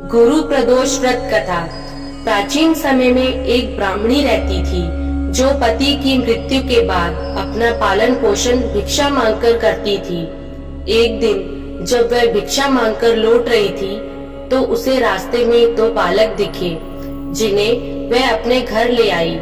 गुरु प्रदोष व्रत कथा। प्राचीन समय में एक ब्राह्मणी रहती थी जो पति की मृत्यु के बाद अपना पालन पोषण भिक्षा मांगकर करती थी। एक दिन जब वह भिक्षा मांगकर लौट रही थी तो उसे रास्ते में दो बालक दिखे जिन्हें वह अपने घर ले आई।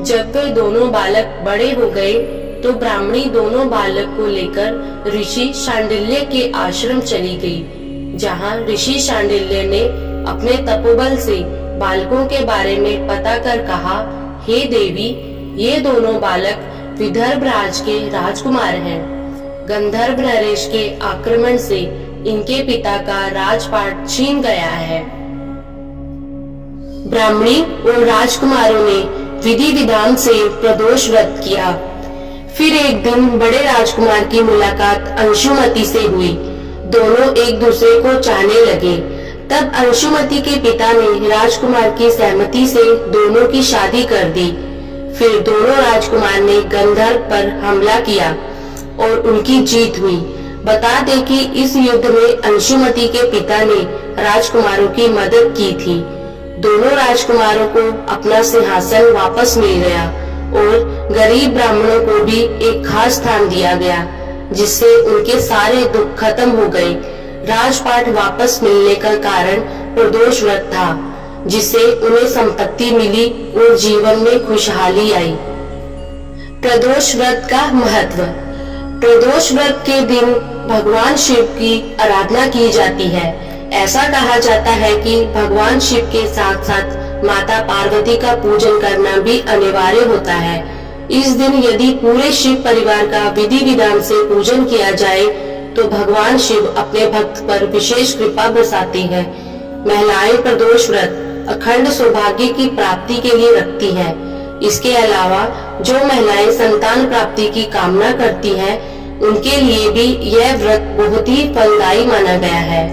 जब वह दोनों बालक बड़े हो गए तो ब्राह्मणी दोनों बालक को लेकर ऋषि शांडिल्य के आश्रम चली गई, जहाँ ऋषि शांडिल्य ने अपने तपोबल से बालकों के बारे में पता कर कहा, हे देवी, ये दोनों बालक विदर्भ राज के राजकुमार हैं। गंधर्व नरेश के आक्रमण से इनके पिता का राजपाट छीन गया है। ब्राह्मणी और राजकुमारों ने विधि विधान से प्रदोष व्रत किया। फिर एक दिन बड़े राजकुमार की मुलाकात अंशुमति से हुई। दोनों एक दूसरे को चाहने लगे। तब अंशुमति के पिता ने राजकुमार की सहमति से दोनों की शादी कर दी। फिर दोनों राजकुमार ने गंधर्व पर हमला किया और उनकी जीत हुई। बता दे कि इस युद्ध में अंशुमति के पिता ने राजकुमारों की मदद की थी। दोनों राजकुमारों को अपना सिंहासन वापस मिल गया और गरीब ब्राह्मणों को भी एक खास स्थान दिया गया, जिससे उनके सारे दुख खत्म हो गए। राजपाट वापस मिलने का कारण प्रदोष व्रत था, जिससे उन्हें संपत्ति मिली और जीवन में खुशहाली आई। प्रदोष व्रत का महत्व। प्रदोष व्रत के दिन भगवान शिव की आराधना की जाती है। ऐसा कहा जाता है कि भगवान शिव के साथ साथ माता पार्वती का पूजन करना भी अनिवार्य होता है। इस दिन यदि पूरे शिव परिवार का विधि विधान से पूजन किया जाए तो भगवान शिव अपने भक्त पर विशेष कृपा बरसाते हैं। महिलाएं प्रदोष व्रत अखंड सौभाग्य की प्राप्ति के लिए रखती हैं। इसके अलावा जो महिलाएं संतान प्राप्ति की कामना करती हैं, उनके लिए भी यह व्रत बहुत ही फलदायी माना गया है।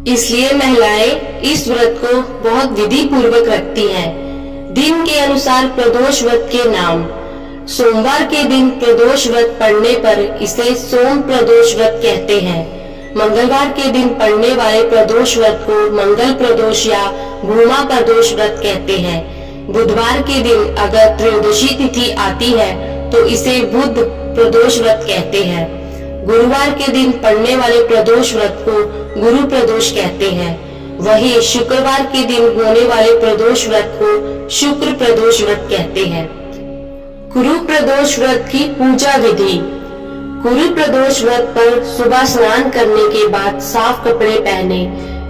इसलिए महिलाएं इस व्रत को बहुत विधि पूर्वक रखती हैं। दिन के अनुसार प्रदोष व्रत के नाम। सोमवार के दिन प्रदोष व्रत पढ़ने पर इसे सोम प्रदोष व्रत कहते हैं। मंगलवार के दिन पढ़ने वाले प्रदोष व्रत को मंगल प्रदोष या भूमा प्रदोष व्रत कहते हैं। बुधवार के दिन अगर त्रयोदशी तिथि आती है तो इसे बुध प्रदोष व्रत कहते हैं। गुरुवार के दिन पढ़ने वाले प्रदोष व्रत को गुरु प्रदोष कहते हैं। वहीं शुक्रवार के दिन होने वाले प्रदोष व्रत को शुक्र प्रदोष व्रत कहते हैं। गुरु प्रदोष व्रत की पूजा विधि। गुरु प्रदोष व्रत पर सुबह स्नान करने के बाद साफ कपड़े पहने,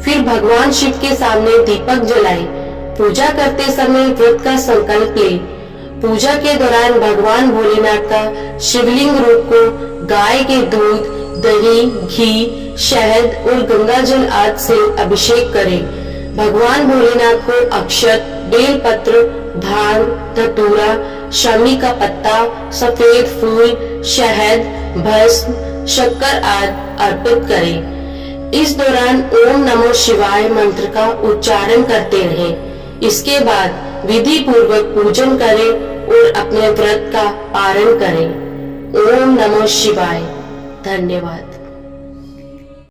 फिर भगवान शिव के सामने दीपक जलाए। पूजा करते समय व्रत का संकल्प ले। पूजा के दौरान भगवान भोलेनाथ का शिवलिंग रूप को गाय के दूध, दही, घी, शहद और गंगा जल आदि से अभिषेक करें। भगवान भोलेनाथ को अक्षत, बेलपत्र, भांग, धतूरा, शमी का पत्ता, सफेद फूल, शहद, भस्म, शक्कर आदि अर्पित करें। इस दौरान ओम नमो शिवाय मंत्र का उच्चारण करते रहें। इसके बाद विधि पूर्वक पूजन करें और अपने व्रत का पारण करें। ओम नमो शिवाय। धन्यवाद।